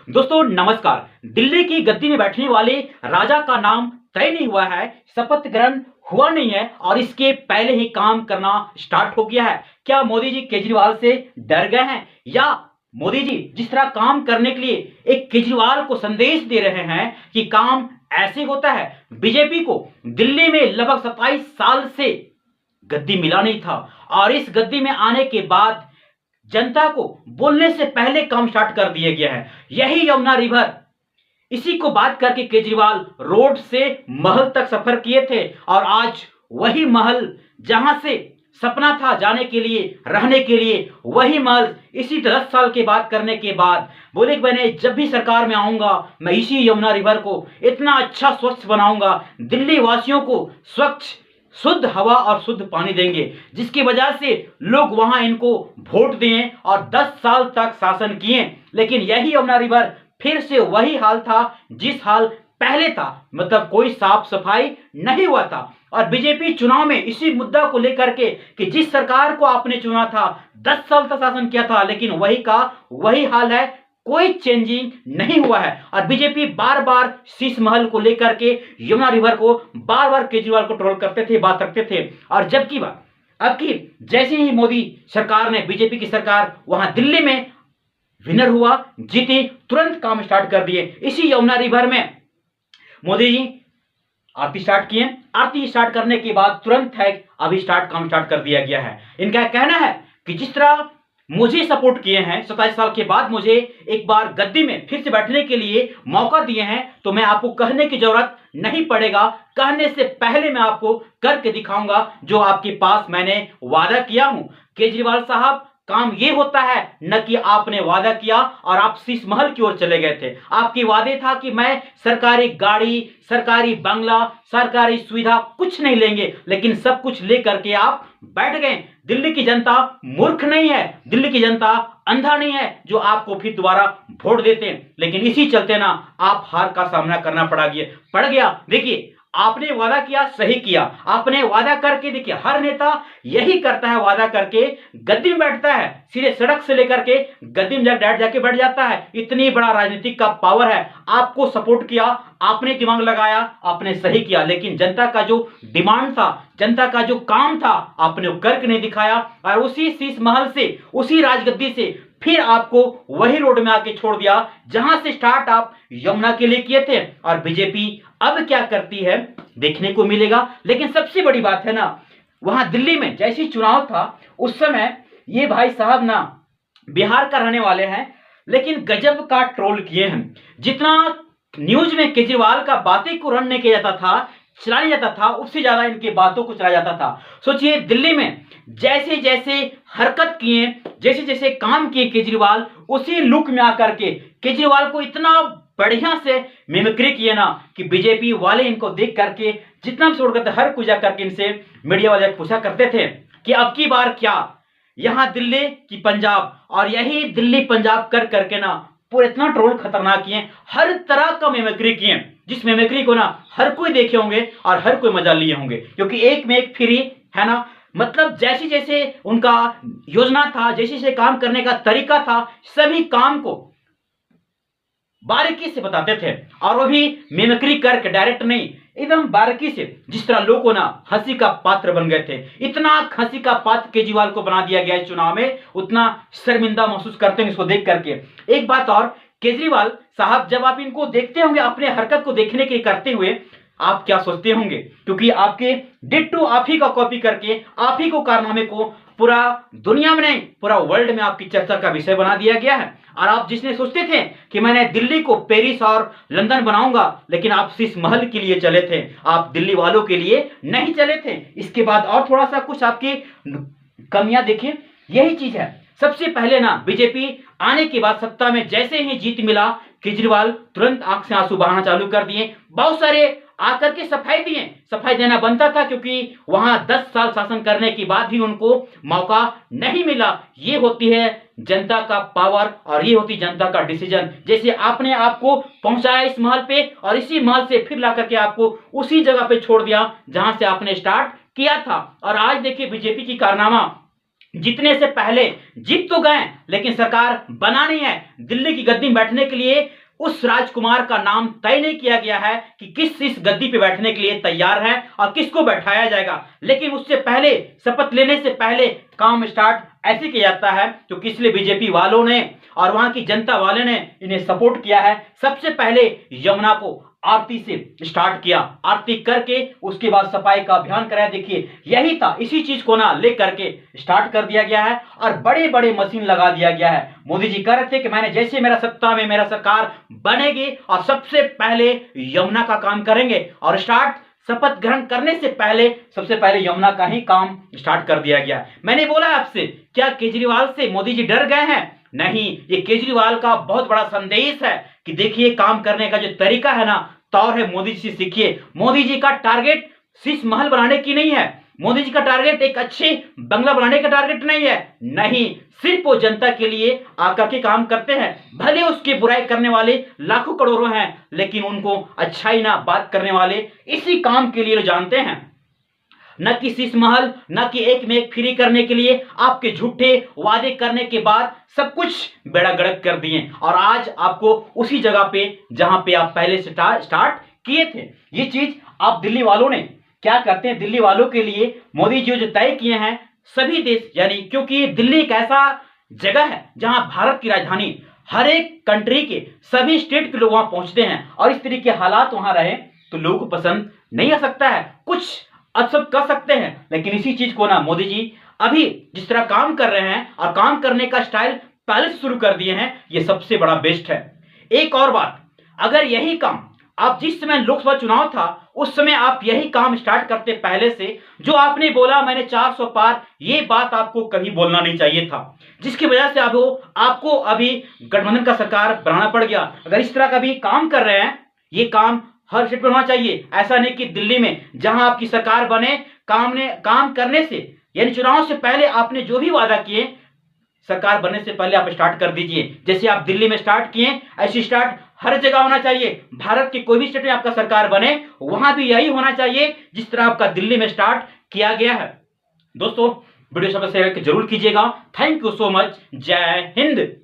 दोस्तों नमस्कार। दिल्ली की गद्दी में बैठने वाले राजा का नाम तय नहीं हुआ है, शपथ ग्रहण हुआ नहीं है और इसके पहले ही काम करना स्टार्ट हो गया है। क्या मोदी जी केजरीवाल से डर गए हैं या मोदी जी जिस तरह काम करने के लिए एक केजरीवाल को संदेश दे रहे हैं कि काम ऐसे होता है। बीजेपी को दिल्ली में लगभग 27 साल से गद्दी मिला नहीं था और इस गद्दी में आने के बाद जनता को बोलने से पहले काम स्टार्ट कर दिया गया है। यही यमुना रिवर, इसी को बात करके केजरीवाल रोड से महल तक सफर किए थे और आज वही महल जहां से सपना था जाने के लिए, रहने के लिए, वही महल इसी 10 साल के बात करने के बाद बोले कि मैंने जब भी सरकार में आऊंगा मैं इसी यमुना रिवर को इतना अच्छा स्वच्छ बनाऊंगा, दिल्ली वासियों को स्वच्छ शुद्ध हवा और शुद्ध पानी देंगे, जिसकी वजह से लोग वहां इनको वोट दिए और 10 साल तक शासन किए। लेकिन यही यमुना रिवर फिर से वही हाल था जिस हाल पहले था, मतलब कोई साफ सफाई नहीं हुआ था। और बीजेपी चुनाव में इसी मुद्दा को लेकर के कि जिस सरकार को आपने चुना था 10 साल तक शासन किया था, लेकिन वही का वही हाल है, कोई चेंजिंग नहीं हुआ है। और बीजेपी बार बार शीश महल को लेकर के, यमुना रिवर को बार बार केजरीवाल को ट्रोल करते थे, बात रखते थे। और जबकि बात अब की जैसे ही मोदी सरकार ने, बीजेपी की सरकार वहां दिल्ली में विनर हुआ, जीती, तुरंत काम स्टार्ट कर दिए। इसी यमुना रिवर में मोदी जी आरती स्टार्ट किए। आरती स्टार्ट करने के बाद तुरंत है अभी काम स्टार्ट कर दिया गया है। इनका कहना है कि जिस तरह मुझे सपोर्ट किए हैं, 27 साल के बाद मुझे एक बार गद्दी में फिर से बैठने के लिए मौका दिए हैं, तो मैं आपको कहने की जरूरत नहीं पड़ेगा, कहने से पहले मैं आपको करके दिखाऊंगा जो आपके पास मैंने वादा किया हूं। केजरीवाल साहब, काम ये होता है न कि आपने वादा किया और आप शीश महल की ओर चले गए थे। आपके वादे था कि मैं सरकारी गाड़ी, सरकारी बंगला, सरकारी सुविधा कुछ नहीं लेंगे, लेकिन सब कुछ लेकर के आप बैठ गए। दिल्ली की जनता मूर्ख नहीं है, दिल्ली की जनता अंधा नहीं है जो आपको फिर दोबारा वोट देते हैं। लेकिन इसी चलते ना आप हार का सामना करना पड़ गया। देखिए, आपने वादा किया, सही किया, आपने वादा करके, देखिए हर नेता यही करता है, वादा करके गद्दी में बैठता है, सीधे सड़क से लेकर के गद्दी में जाके बैठ जाता है। इतनी बड़ा राजनीतिक का पावर है। आपको सपोर्ट किया, आपने दिमाग लगाया, आपने सही किया, लेकिन जनता का जो डिमांड था, जनता का जो काम था, आपने वो करके नहीं दिखाया। और उसी शीश महल से, उसी राजगद्दी से फिर आपको वही रोड में आके छोड़ दिया जहां से स्टार्ट आप यमुना के लिए किए थे। और बीजेपी अब क्या करती है देखने को मिलेगा। लेकिन सबसे बड़ी बात है ना, वहां दिल्ली में जैसी चुनाव था उस समय ये भाई साहब ना बिहार का रहने वाले हैं, लेकिन गजब का ट्रोल किए हैं। जितना न्यूज में केजरीवाल का बातें को रन नहीं किया जाता था, चलाया जाता था, उससे ज्यादा इनके बातों को चलाया जाता था। सोचिए, दिल्ली में जैसे जैसे हरकत किए, जैसे जैसे काम किए केजरीवाल, उसी लुक में आकर के केजरीवाल को इतना बढ़िया से मिमिक्री किए ना कि बीजेपी वाले इनको देख करके जितना भी सपोर्ट करते, हर कोई जा करके इनसे मीडिया वाले पूछा करते थे कि अब की बार क्या यहां दिल्ली की पंजाब, और यही दिल्ली पंजाब कर करके ना पूरे इतना ट्रोल खतरनाक किए, हर तरह का मिमिक्री किए, जिस मिमिक्री को ना हर कोई देखे होंगे और हर कोई मजा लिए होंगे, क्योंकि एक में एक फ्री है ना। मतलब जैसे जैसे उनका योजना था, जैसे जैसे काम करने का तरीका था, सभी काम को बारीकी से बताते थे। और वो भी मिमिक्री करके, डायरेक्ट नहीं, एकदम बारीकी से, जिस तरह लोग को ना हंसी का पात्र बन गए थे। इतना हंसी का पात्र केजरीवाल को बना दिया गया इस चुनाव में, उतना शर्मिंदा महसूस करते हैं इसको देख करके। एक बात और, केजरीवाल साहब जब आप इनको देखते होंगे अपने हरकत को देखने के करते हुए, आप क्या सोचते होंगे, क्योंकि आपके डिट्टो आप ही का कॉपी करके, आप ही को कारनामे को पूरा दुनिया में नहीं पूरा वर्ल्ड में आपकी चर्चा का विषय बना दिया गया है। और आप जिसने सोचते थे कि मैंने दिल्ली को पेरिस और लंदन बनाऊंगा, लेकिन आप शीश महल के लिए चले थे, आप दिल्ली वालों के लिए नहीं चले थे। इसके बाद और थोड़ा सा कुछ आपकी कमियां देखिए। यही चीज है, सबसे पहले ना बीजेपी आने के बाद सत्ता में जैसे ही जीत मिला, केजरीवाल तुरंत आंख से आंसू बहाना चालू कर दिए। बहुत सारे आकर के सफाई दिए, सफाई देना बनता था, क्योंकि वहां 10 साल शासन करने के बाद भी उनको मौका नहीं मिला। ये होती है जनता का पावर और ये होती जनता का डिसीजन। जैसे आपने आपको पहुंचाया इस महल पे और इसी महल से फिर ला करके आपको उसी जगह पे छोड़ दिया जहां से आपने स्टार्ट किया था। और आज देखिए बीजेपी की कारनामा, जीतने से पहले जीत तो गए, लेकिन सरकार बना नहीं है। दिल्ली की गद्दी में बैठने के लिए उस राजकुमार का नाम तय नहीं किया गया है कि किस इस गद्दी पे बैठने के लिए तैयार है और किसको बैठाया जाएगा। लेकिन उससे पहले, शपथ लेने से पहले काम स्टार्ट ऐसे किया जाता है, क्योंकि इसलिए बीजेपी वालों ने और वहां की जनता वाले ने इन्हें सपोर्ट किया है। सबसे पहले यमुना को आरती से स्टार्ट किया, आरती करके उसके बाद सफाई का अभियान कराया। देखिए यही था, इसी चीज को ना लेकर के स्टार्ट कर दिया गया है और बड़े बड़े मशीन लगा दिया गया है। मोदी जी कह रहे थे कि मैंने जैसे मेरा सत्ता में मेरा सरकार बनेगी और सबसे पहले यमुना का काम करेंगे, और स्टार्ट शपथ ग्रहण करने से पहले सबसे पहले यमुना का ही काम स्टार्ट कर दिया गया। मैंने बोला आपसे, क्या केजरीवाल से मोदी जी डर गए हैं? नहीं, ये केजरीवाल का बहुत बड़ा संदेश है कि देखिए काम करने का जो तरीका है ना, तौर है, मोदी जी से सीखिए। मोदी जी का टारगेट शीश महल बनाने की नहीं है, मोदी जी का टारगेट एक अच्छे बंगला बनाने का टारगेट नहीं है। नहीं, सिर्फ वो जनता के लिए आकर के काम करते हैं। भले उसकी बुराई करने वाले लाखों करोड़ों हैं, लेकिन उनको अच्छाई ना बात करने वाले इसी काम के लिए जानते हैं। न कि शीश महल, न कि एक में एक फ्री करने के लिए आपके झूठे वादे करने के बाद सब कुछ बेड़ा गर्क कर दिए, और आज आपको उसी जगह पे जहां पे आप पहले से स्टार्ट किए थे। ये चीज आप दिल्ली वालों ने क्या करते हैं, दिल्ली वालों के लिए मोदी जी जो तय किए हैं सभी देश, यानी क्योंकि दिल्ली एक ऐसा जगह है जहां भारत की राजधानी, हर एक कंट्री के सभी स्टेट के लोग वहां पहुंचते हैं, और इस तरीके के हालात वहां रहे तो लोगों को पसंद नहीं आ सकता है। कुछ सब कर सकते हैं, लेकिन इसी चीज को ना मोदी जी अभी जिस तरह काम कर रहे हैं और काम करने का स्टाइल पहले से शुरू कर दिए हैं, ये सबसे बड़ा बेस्ट है। एक और बात, अगर यही काम आप जिस समय लोकसभा चुनाव था उस समय आप यही काम स्टार्ट करते पहले से, जो आपने बोला मैंने 400 पार, ये बात आपको कभी बोलना नहीं चाहिए था, जिसकी वजह से अब आपको अभी गठबंधन का सरकार बनाना पड़ गया। अगर इस तरह का भी काम कर रहे हैं, ये काम हर स्टेट में होना चाहिए। ऐसा नहीं कि दिल्ली में जहां आपकी सरकार बने, काम करने से, यानी चुनाव से पहले आपने जो भी वादा किए सरकार बनने से पहले आप स्टार्ट कर दीजिए। जैसे आप दिल्ली में स्टार्ट किए, ऐसी स्टार्ट हर जगह होना चाहिए। भारत के कोई भी स्टेट में आपका सरकार बने, वहां भी यही होना चाहिए जिस तरह आपका दिल्ली में स्टार्ट किया गया है। दोस्तों, वीडियो सबसे शेयर जरूर कीजिएगा। Thank you so much. जय हिंद।